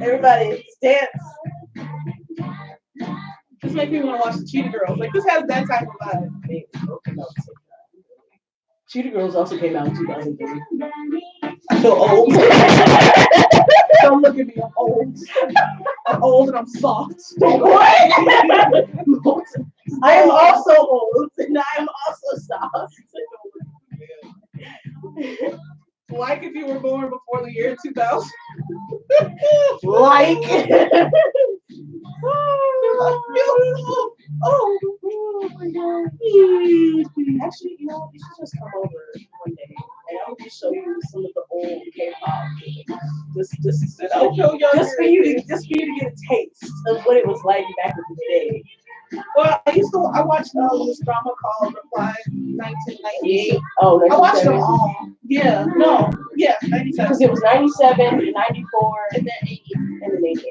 everybody, dance. This makes me want to watch the Cheetah Girls. Like this has that type of vibe. Cheetah Girls also came out in 2003. I feel old. Don't look at me. I'm old. I'm old and I'm soft. What? I am also old and I am also soft. Like if you were born before the year 2000. Like. Actually, you know, you should just come over one day and I'll just show you some of the old K-pop. Just for you to get a taste of what it was like back in the day. Well, I watched this drama called Reply 1998. Oh, I watched them 97. all. Yeah, no, yeah, 97. Because it was 97, 94, And then 88. and then 88.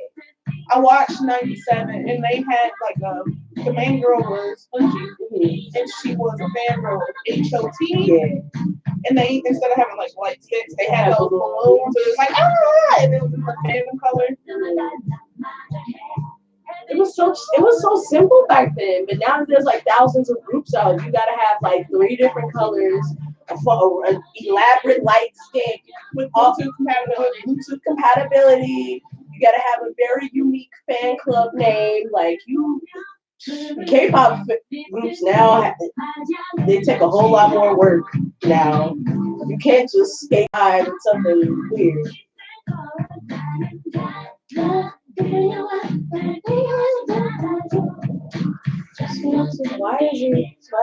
I watched 97, and they had like the main girl was Unji, and she was a fangirl of HOT. Yeah. And they, instead of having like light sticks, they had those balloons. So it was like, ah, and it was in the fandom color. It was so simple back then, but now there's like thousands of groups out. You gotta have like 3 different colors, an elaborate light stick With all Bluetooth compatibility. Bluetooth compatibility. You gotta have a very unique fan club name. Like K-pop groups now, they take a whole lot more work now. You can't just skate high with something weird. Why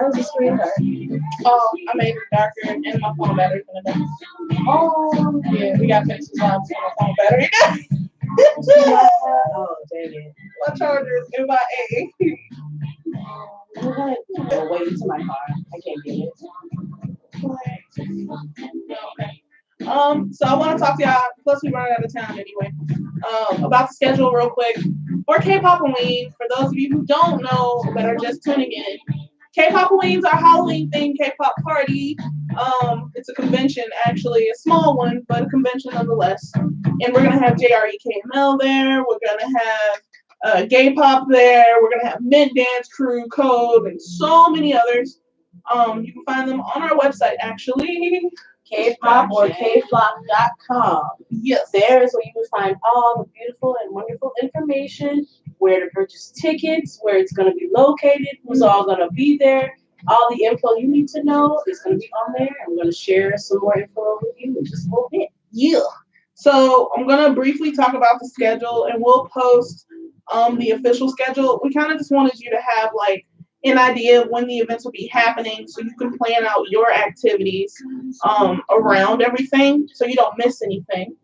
is the screen dark? Oh, I made it darker and my phone battery's gonna die. Oh, Yeah, we got fixed this out so my phone battery. oh, dang it. My charger is MIA. I'll wait until my car. I can't get it. Okay. So I want to talk to y'all. Plus, we running out of time anyway. About the schedule, real quick. For K-pop Halloween, for those of you who don't know but are just tuning in, K-pop Halloween's our Halloween themed K-pop party. It's a convention, actually, a small one, but a convention nonetheless. And we're gonna have JREKML there. We're gonna have Gay Pop there. We're gonna have Mid Dance Crew, Code, and so many others. You can find them on our website, actually. Kpop or kflop.com. Yes. There is where you will find all the beautiful and wonderful information, where to purchase tickets, where it's going to be located, who's all going to be there. All the info you need to know is going to be on there. I'm going to share some more info with you in just a little bit. Yeah. So I'm gonna briefly talk about the schedule, and we'll post the official schedule. We kind of just wanted you to have like an idea of when the events will be happening, so you can plan out your activities around everything, so you don't miss anything.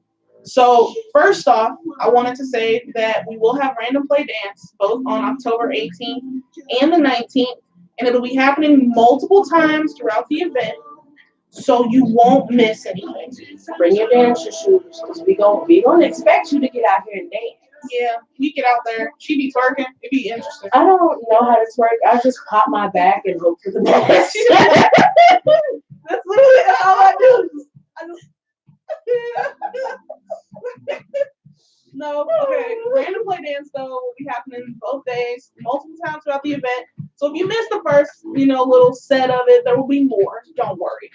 So first off, I wanted to say that we will have Random Play Dance both on October 18th and the 19th, and it'll be happening multiple times throughout the event, so you won't miss anything. Bring your dancer shoes, because we gonna expect you to get out here and dance. Yeah, we get out there. She be twerking. It'd be interesting. I don't know how to twerk. I just pop my back and hope for the best. That's literally all I do. No, okay. Random Play Dance though will be happening both days, multiple times throughout the event. So if you missed the first, little set of it, there will be more. Don't worry.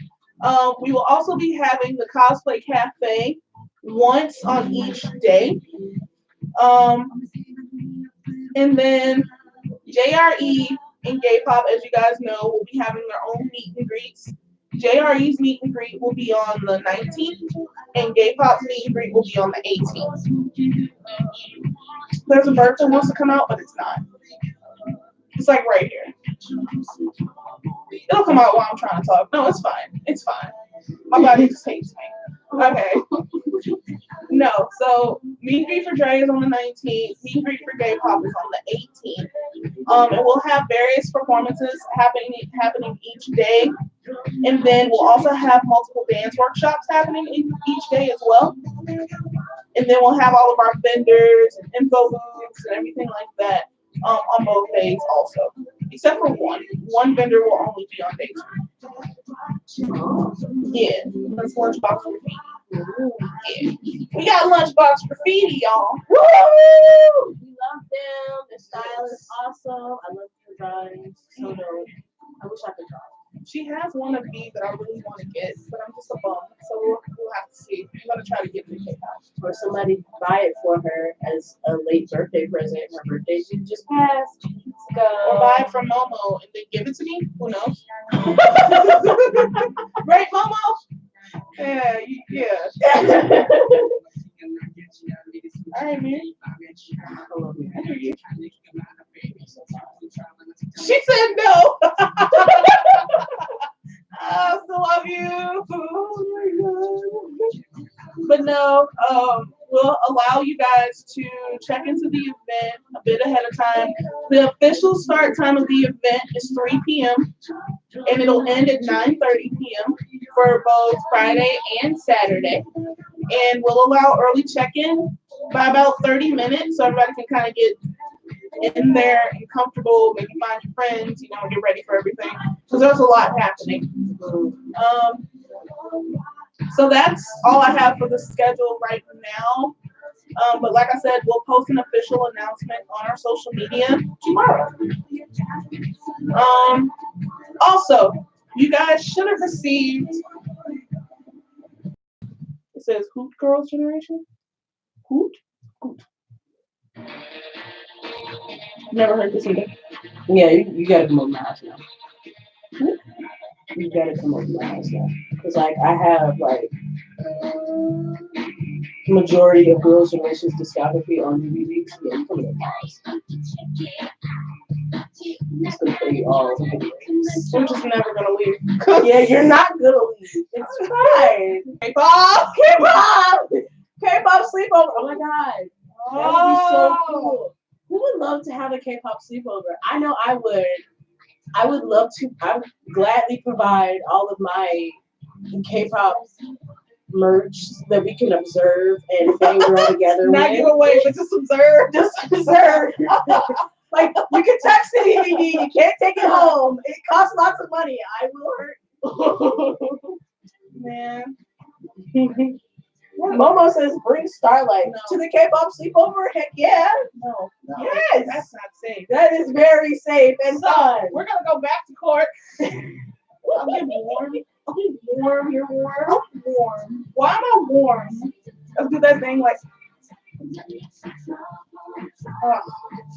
We will also be having the Cosplay Cafe once on each day. And then JRE and Gay Pop, as you guys know, will be having their own meet and greets. JRE's meet and greet will be on the 19th, and Gay Pop's meet and greet will be on the 18th. There's a bird that wants to come out, but it's not. It's like right here. It'll come out while I'm trying to talk. No, it's fine. It's fine. My body just hates me. Okay. No, so meet and greet for Dre is on the 19th. Meet and greet for Gay Pop is on the 18th. And we'll have various performances happening each day. And then we'll also have multiple dance workshops happening each day as well. And then we'll have all of our vendors and info booths and everything like that on both days also. Except for one. One vendor will only be on day 2. Yeah, that's Lunchbox Graffiti. Yeah. We got Lunchbox Graffiti, y'all. Woo! We love them. Their style is awesome. I love their drawings. So dope. I wish I could draw. She has one of these that I really want to get, but I'm just a bum. So we'll have to see. I'm gonna try to get it in the house. Or somebody buy it for her as a late birthday present. Her birthday just passed. Or buy it from Momo and then give it to me. Who knows? Right, Momo? Yeah, yeah. All right, man. I hear you. She said no. I still love you. Oh my God. But no, will allow you guys to check into the event a bit ahead of time. The official start time of the event is 3 p.m. and it'll end at 9:30 p.m. for both Friday and Saturday. And we'll allow early check-in by about 30 minutes so everybody can kind of get in there and comfortable, maybe find your friends, get ready for everything. Because there's a lot happening. So that's all I have for the schedule right now. But like I said, we'll post an official announcement on our social media tomorrow. Also, you guys should have received, it says Hoot Girls Generation? Hoot? Hoot. Never heard this either. Yeah, you gotta come over my house now. You gotta come over my house now. Cause like I have like majority of Girls' Generation's discography on DVD. Yeah, you come to my house. I'm just gonna play you all the videos. We're just never gonna leave. Yeah, you're not gonna leave. It's fine. K-pop! K-pop! K-pop sleepover. Oh my god. That would be so cool. Who would love to have a K-pop sleepover? I know I would. I would love to. I would gladly provide all of my K-pop merch that we can observe and fangirl together. Not give away, but just observe. Just observe. Like you can touch the DVD, you can't take it home. It costs lots of money. I will hurt. Man. Momo says bring Starlight to the K-pop sleepover. Heck yeah. No. Yes. That's not safe. That is very safe and fun. We're gonna go back to KorK. I'm getting warm. I'm warm. You're warm. I'm warm. Why am I warm? Let's do that thing like. Oh,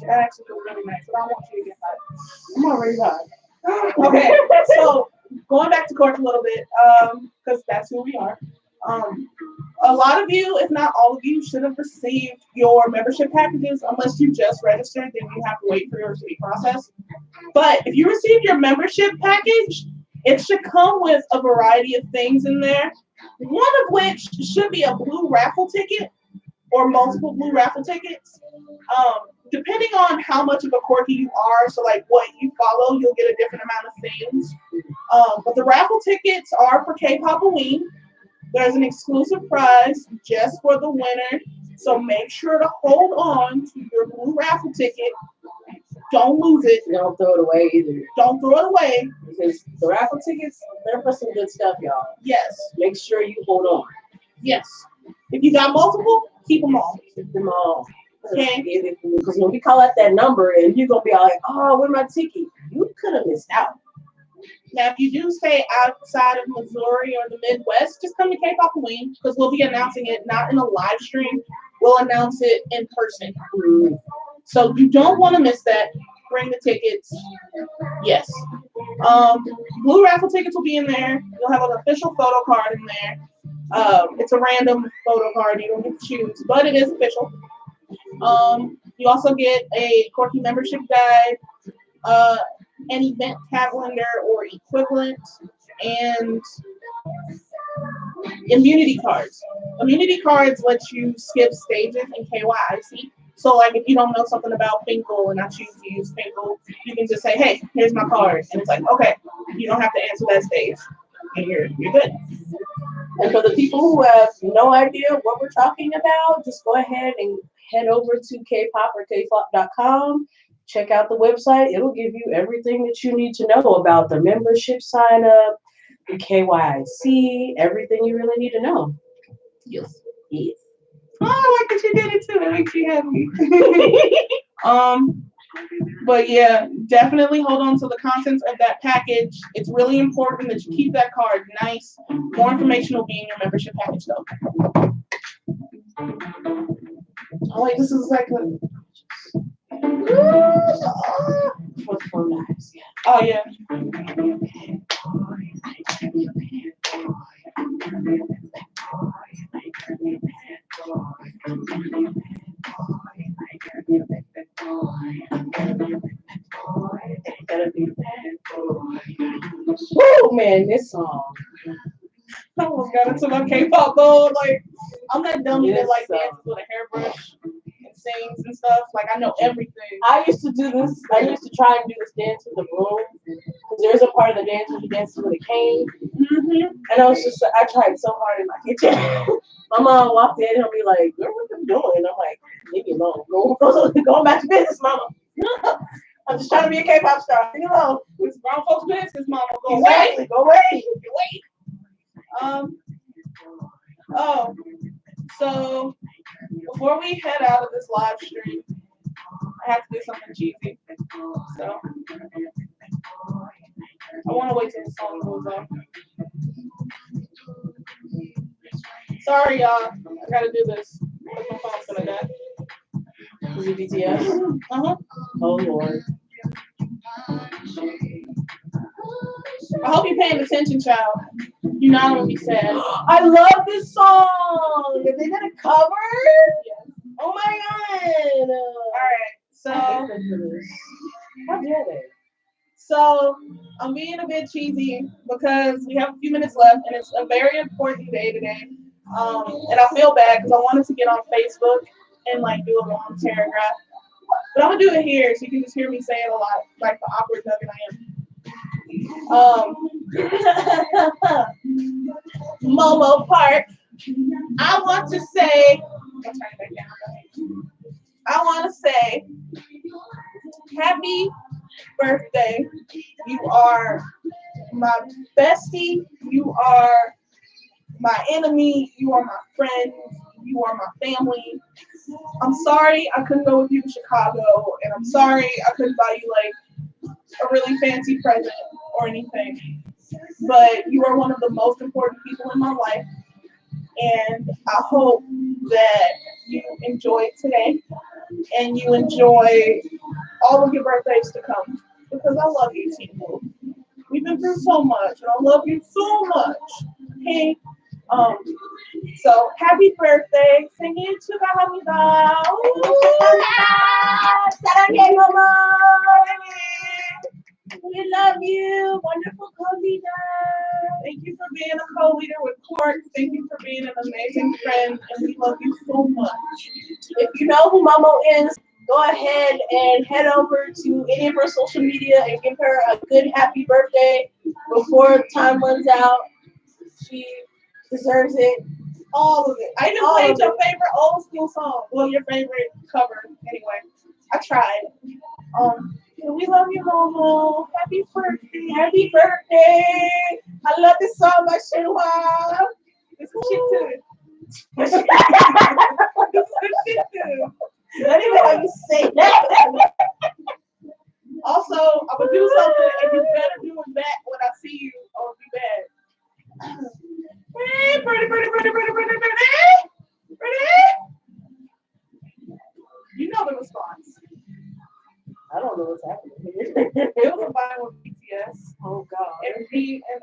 that actually feels really nice, but I don't want you to get hot. I'm already hot. Okay, so going back to KorK a little bit, because that's who we are. A lot of you, if not all of you, should have received your membership packages. Unless you just registered, then you have to wait for yours to be processed. But if you received your membership package, it should come with a variety of things in there. One of which should be a blue raffle ticket or multiple blue raffle tickets. Depending on how much of a KorK you are, so like what you follow, you'll get a different amount of things. But the raffle tickets are for K-Pop-Halloween. There's an exclusive prize just for the winner. So make sure to hold on to your blue raffle ticket. Don't lose it. Don't throw it away either. Don't throw it away. Because the raffle tickets, they're for some good stuff, y'all. Yes. Make sure you hold on. Yes. If you got multiple, keep them all. Keep them all. Okay. Because when we call out that number and you're going to be all like, oh, where's my ticket? You could have missed out. Now, if you do stay outside of Missouri or the Midwest, just come to K-Pop-Halloween because we'll be announcing it not in a live stream. We'll announce it in person. Mm. So you don't want to miss that. Bring the tickets. Yes. Blue raffle tickets will be in there. You'll have an official photo card in there. It's a random photo card. You don't get to choose, but it is official. You also get a KorK membership guide, an event calendar or equivalent, and immunity cards. Immunity cards let you skip stages in KYIC. So like if you don't know something about Finkel and I choose to use Finkel, you can just say, hey, here's my card. And it's like, okay, you don't have to answer that stage. And you're good. And for the people who have no idea what we're talking about, just go ahead and head over to kpop or kpop.com. Check out the website. It'll give you everything that you need to know about the membership sign up, the KYC, everything you really need to know. Yes. Yes. Oh, I like that you did it too. That makes you happy. But yeah, definitely hold on to the contents of that package. It's really important that you keep that card nice. More information will be in your membership package though. Oh wait, this is like a For lives, yeah. oh yeah. Woo, man, this song. I almost got into my K-pop mode. Like I'm that dummy that like Yes, dances with a hairbrush and sings and stuff. Like I know everything. I used to do this. I used to try and do this dance with the broom because there's a part of the dance where you dance with a cane, and I was just I tried so hard in my kitchen. My mom walked in and be like, "Girl, what are you doing?" And I'm like, "Leave me alone. Go back to business, mama. I'm just trying to be a K-pop star. Leave me alone." It's grown folks' business, mama. Go Exactly. away. Go away. Wait. Oh, so before we head out of this live stream, I have to do something cheesy. So I want to wait till the song goes off. Sorry, y'all. I gotta do this. My phone's gonna die. Is it BTS? Uh-huh. Oh Lord. I hope you're paying attention, child. You're not gonna be sad. I love this song. They did a cover. Yes. Oh my god. Alright, so How dare they? So I'm being a bit cheesy because we have a few minutes left and it's a very important day today. And I feel bad because I wanted to get on Facebook and like do a long paragraph. But I'm gonna do it here so you can just hear me say it a lot, like the awkward nugget I am. Momo Park. I want to say, I'll turn it back down. I want to say happy birthday. You are my bestie. You are my enemy. You are my friend. You are my family. I'm sorry I couldn't go with you to Chicago, and I'm sorry I couldn't buy you like a really fancy present or anything. But you are one of the most important people in my life, and I hope that you enjoy today and you enjoy all of your birthdays to come because I love you, T-Move. We've been through so much, and I love you so much. Okay. So happy birthday. Singing 축하합니다. 사랑해, mama. We love you. Wonderful co-leader. Thank you for being a co-leader with KorK. Thank you for being an amazing friend, and we love you so much. If you know who Momo is, go ahead and head over to any of her social media and give her a good happy birthday before time runs out. She deserves it. All of it. I even All played of your favorite old school song. Well, your favorite cover, anyway. I tried. We love you, Momo. Happy birthday. Happy birthday. I love this song by Shinhwa. It's good shit too. Not It's good shit too. even how you say that. Also, I'm gonna do something, and you better do it back when I see you, or it'll be bad. Hey, pretty. You know the response. I don't know what's happening here. It was a vibe with BTS. Oh God. And V and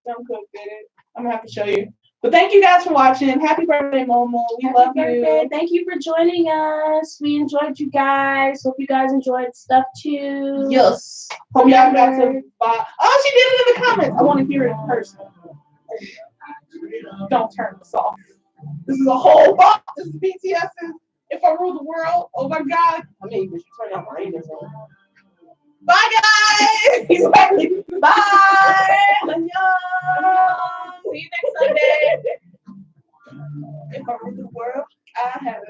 Jungkook did it. I'm gonna have to show you. But thank you guys for watching. Happy birthday, Momo. We Happy love birthday. you. Thank you for joining us. We enjoyed you guys. Hope you guys enjoyed stuff too. Yes. Hope y'all got to buy. Oh, she did it in the comments. I want to hear it in person. Don't turn this off. This is a whole box. This is BTS's If I Rule the World. Oh my God. I mean, you turn out my radio. Bye, guys. Exactly.